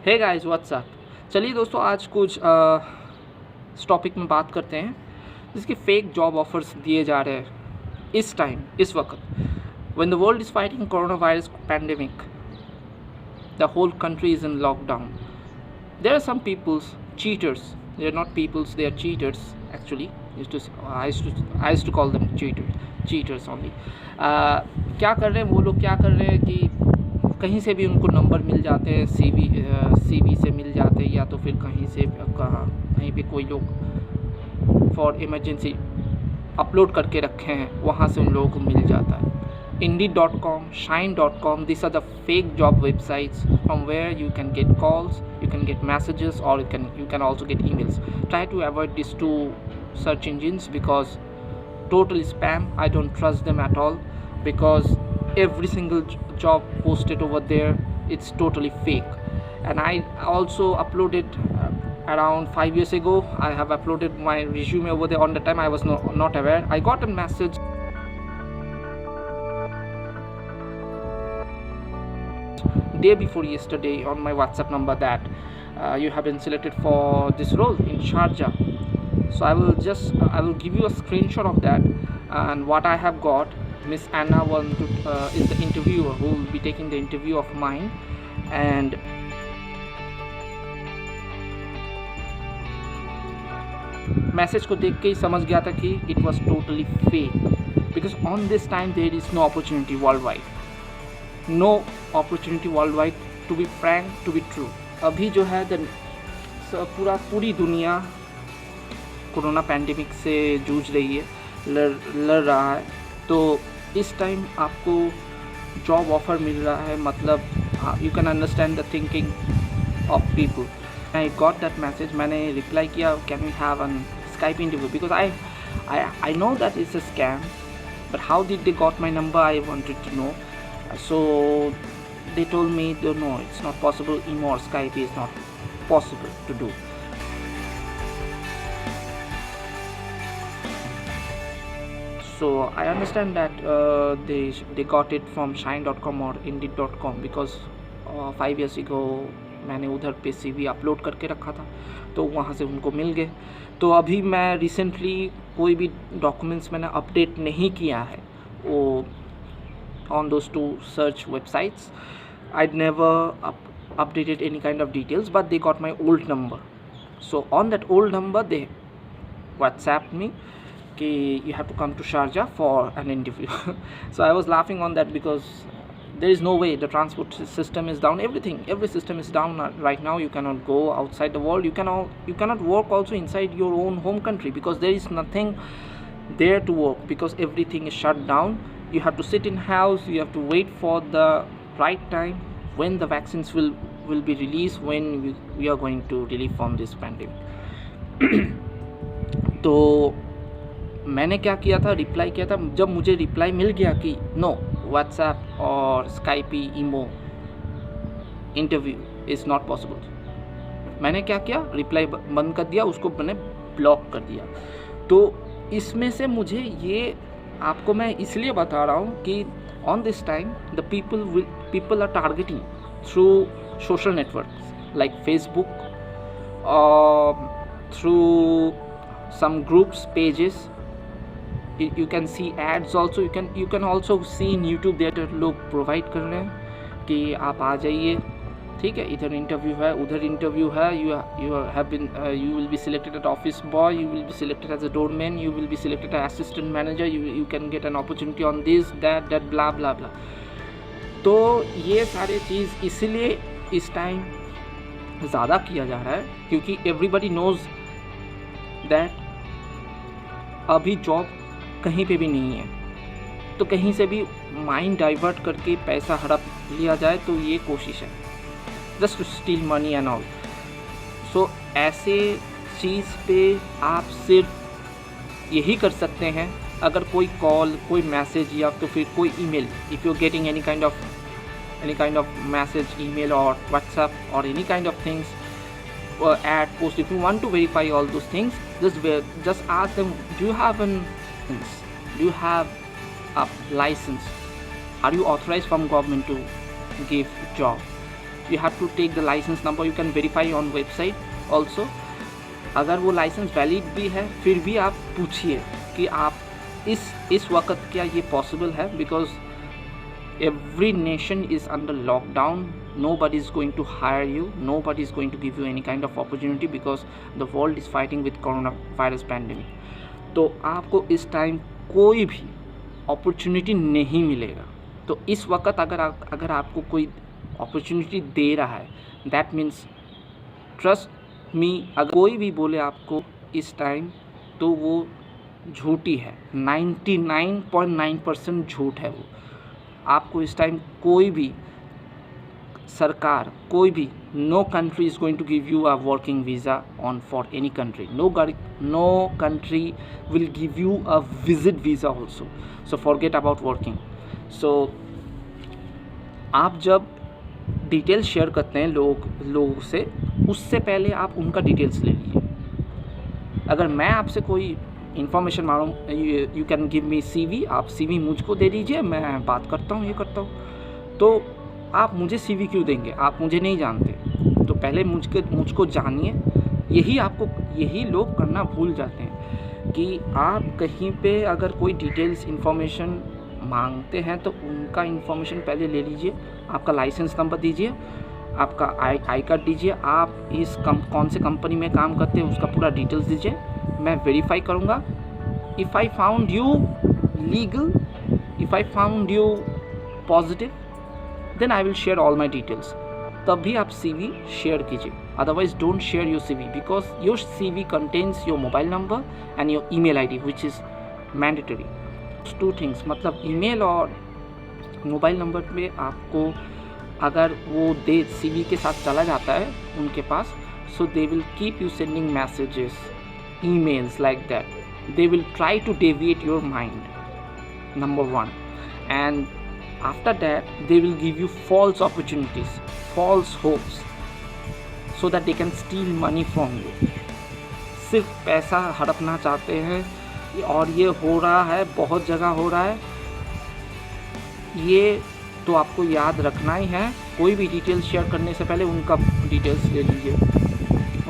Hey guys what's up. चलिए दोस्तों, आज कुछ इस टॉपिक में बात करते हैं जिसके फेक जॉब ऑफर्स दिए जा रहे हैं इस टाइम, इस वक्त when the world is fighting corona virus pandemic, the whole country is in lockdown. There are some peoples cheaters, they are not peoples, they are cheaters actually. I used to call them cheaters only. क्या कर रहे हैं वो लोग, क्या कर रहे हैं कि कहीं से भी उनको नंबर मिल जाते हैं, सीवी से मिल जाते हैं, या तो फिर कहीं पे कोई लोग फॉर इमरजेंसी अपलोड करके रखे हैं, वहाँ से उन लोगों को मिल जाता है। Indeed.com, Shine.com, these are the fake job websites from where you can get calls, you can get messages, or you can also get emails. Try to avoid these two search engines because total spam. I don't trust them at all because every single job posted over there, it's totally fake. And I also uploaded around 5 years ago, I have uploaded my resume over there. On the time I was not aware. I got a message day before yesterday on my WhatsApp number that you have been selected for this role in Sharjah. So I will give you a screenshot of that and what I have got. Miss Anna is the interviewer who will be taking the interview of mine, and message को देख के ही समझ गया था कि it was totally fake because on this time there is no opportunity world wide, no opportunity world wide, to be frank, to be true. अभी जो है पूरी दुनिया कोरोना पैंडेमिक से जूझ रही है, लड़ रहा है। तो इस टाइम आपको जॉब ऑफ़र मिल रहा है, मतलब you can understand the thinking of people. I got that message, मैंने रिप्लाई किया, can we have an Skype interview, because I know that it's a scam, but how did they got my number, I wanted to know. So they told me, no, it's not possible, email or Skype is not possible to do. So I understand that they got it from Shine.com or Indeed.com because 5 years ago मैंने उधर पे CV upload करके रखा था, तो वहाँ से उनको मिल गए। तो अभी मैं रिसेंटली कोई भी डॉक्यूमेंट्स मैंने अपडेट नहीं किया है वो on those two search websites. I'd never updated any kind of details, but they got my old number. So on that old number they WhatsApped me कि you have to come to Sharjah for an interview. So I was laughing on that because there is no way, the transport system is down, every system is down right now. You cannot go outside the world, you cannot work also inside your own home country because there is nothing there to work because everything is shut down. You have to sit in house, you have to wait for the right time when the vaccines will be released, when we are going to relieve from this pandemic. तो मैंने क्या किया था, reply किया था। जब मुझे reply मिल गया कि नो, व्हाट्सएप और Skype, imo interview is not possible, मैंने क्या किया, रिप्लाई बंद कर दिया, उसको मैंने ब्लॉक कर दिया। तो इसमें से मुझे ये आपको मैं इसलिए बता रहा हूँ कि on this time the people are targeting through social networks like Facebook, through some groups pages, you can see ads also, you can also see in YouTube, there लोग प्रोवाइड कर रहे हैं कि आप आ जाइए, ठीक है, इधर इंटरव्यू है, उधर इंटरव्यू है, you will be selected as office boy, you will be selected as a doorman, you will be selected as assistant manager, you can get an opportunity on this, that blah blah blah. तो ये सारे चीज़ इसलिए इस time ज़्यादा किया जा रहा है क्योंकि everybody knows that अभी जॉब कहीं पे भी नहीं है, तो कहीं से भी माइंड डाइवर्ट करके पैसा हड़प लिया जाए, तो ये कोशिश है just to steal money and all. So ऐसे चीज़ पे आप सिर्फ यही कर सकते हैं, अगर कोई कॉल, कोई मैसेज या तो फिर कोई email, if you getting any kind of message, email और व्हाट्सएप और any kind of things, ad post, if you want to verify all those things, just ask them, do you have a license, are you authorized from government to give job? you have to take the license number, you can verify on website also. अगर वो licence valid भी है फिर भी आप पूछिए कि आप इस वक्त क्या ये पॉसिबल है, because every nation is under lockdown. Nobody is going to hire you, nobody is going to give you any kind of opportunity because the world is fighting with coronavirus pandemic. तो आपको इस time कोई भी opportunity नहीं मिलेगा. तो इस वक्त अगर आपको कोई अपॉर्चुनिटी दे रहा है, दैट मीन्स ट्रस्ट मी, अगर कोई भी बोले आपको इस टाइम तो वो झूठी है. 99.9% झूठ है वो. आपको इस टाइम कोई भी सरकार, कोई भी, no country is going to give you a working visa on for any country. No country will give you a visit visa also. So forget about working. So आप जब डिटेल्स शेयर करते हैं लोगों से, उससे पहले आप उनका डिटेल्स ले लीजिए. अगर मैं आपसे कोई इन्फॉर्मेशन मांगूँ, you can give me CV, आप CV मुझको दे दीजिए, मैं बात करता हूँ, ये करता हूँ. तो आप मुझे CV क्यों देंगे? आप मुझे नहीं जानते. तो पहले मुझको जानिए. यही लोग करना भूल जाते हैं कि आप कहीं पे अगर कोई डिटेल्स इन्फॉर्मेशन मांगते हैं तो उनका इन्फॉर्मेशन पहले ले लीजिए. आपका लाइसेंस नंबर दीजिए, आपका आई कार्ड दीजिए, आप कौन से कंपनी में काम करते हैं उसका पूरा डिटेल्स दीजिए. मैं वेरीफाई करूँगा. If I found you legal, if I found you positive, then I will share all my details. तभी आप CV शेयर कीजिए. Otherwise don't share your CV because your CV contains your mobile number and your email ID which is mandatory. 2 things, मतलब email और mobile number पे आपको अगर वो CV के साथ चला जाता है उनके पास, so they will keep you sending messages, emails like that. They will try to deviate your mind, number 1. And after that they will give you false opportunities, false hopes, so that they can steal money from you. सिर्फ पैसा हड़पना चाहते हैं और ये हो रहा है, बहुत जगह हो रहा है. ये तो आपको याद रखना ही है. कोई भी डिटेल्स शेयर करने से पहले उनका डिटेल्स ले लीजिए,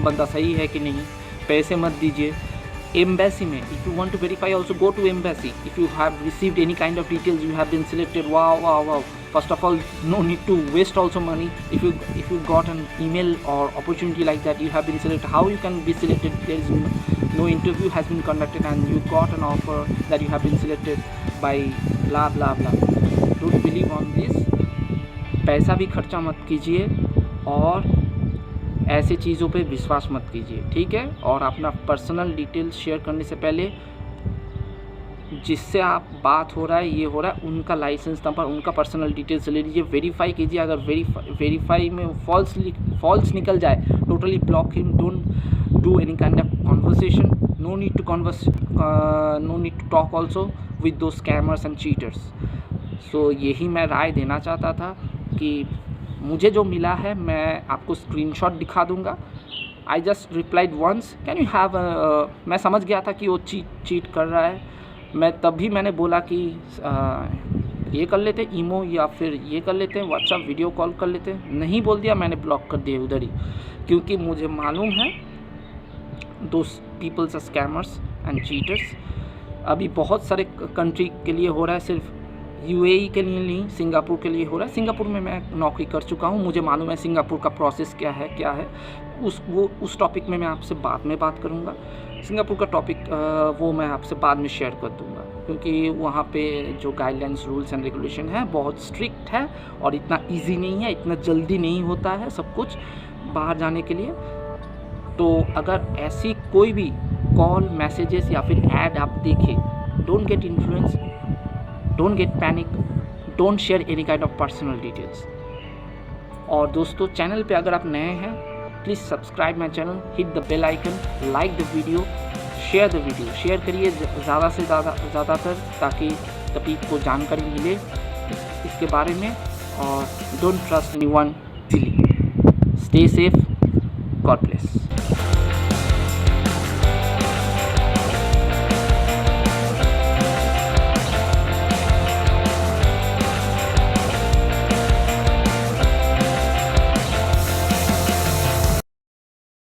बंदा सही है कि नहीं. पैसे मत दीजिए. एम्बेसी में if you want to verify also go to embassy. If you have received any kind of details, you have been selected, wow. First of all, no need to waste also money. If you got an email or opportunity like that, you have been selected. How you can be selected? There is no interview has been conducted and you got an offer that you have been selected by blah blah blah. Don't believe on this. पैसा भी खर्चा मत कीजिए और ऐसी चीज़ों पे विश्वास मत कीजिए, ठीक है. और अपना पर्सनल डिटेल्स शेयर करने से पहले जिससे आप बात हो रहा है, ये हो रहा है, उनका लाइसेंस नंबर, उनका पर्सनल डिटेल्स ले लीजिए. वेरीफाई कीजिए. अगर वेरीफाई में फॉल्स निकल जाए, totally block him. Don't do any kind of conversation. No need to talk also with those scammers and cheaters. So यही मैं राय देना चाहता था कि मुझे जो मिला है मैं आपको स्क्रीनशॉट दिखा दूंगा. I just replied once, can you have. मैं समझ गया था कि वो चीट कर रहा है. तभी मैंने बोला कि ये कर लेते ईमो, या फिर ये कर लेते हैं व्हाट्सएप वीडियो कॉल कर लेते हैं. नहीं बोल दिया, मैंने ब्लॉक कर दिया उधर ही, क्योंकि मुझे मालूम है those peoples are scammers and cheaters. अभी बहुत सारे कंट्री के लिए हो रहा है, सिर्फ UAE के लिए नहीं, सिंगापुर के लिए हो रहा है. सिंगापुर में मैं नौकरी कर चुका हूँ, मुझे मालूम है सिंगापुर का प्रोसेस क्या है. उस टॉपिक में मैं आपसे बाद में बात करूँगा. सिंगापुर का टॉपिक वो मैं आपसे बाद में शेयर कर दूँगा, क्योंकि वहाँ पे जो गाइडलाइंस, रूल्स एंड रेगुलेशन है बहुत स्ट्रिक्ट है और इतना इजी नहीं है, इतना जल्दी नहीं होता है सब कुछ बाहर जाने के लिए. तो अगर ऐसी कोई भी कॉल, मैसेजेस या फिर ऐड आप देखें, don't get influence, don't get panic, don't share any kind of personal details. और दोस्तों, चैनल पे अगर आप नए हैं, please subscribe my channel, hit the bell icon, like the video, share the video. Share करिए ज़्यादा से ज़्यादातर, ताकि सभी को जानकारी मिले इसके बारे में. और don't trust anyone. Stay safe. God bless.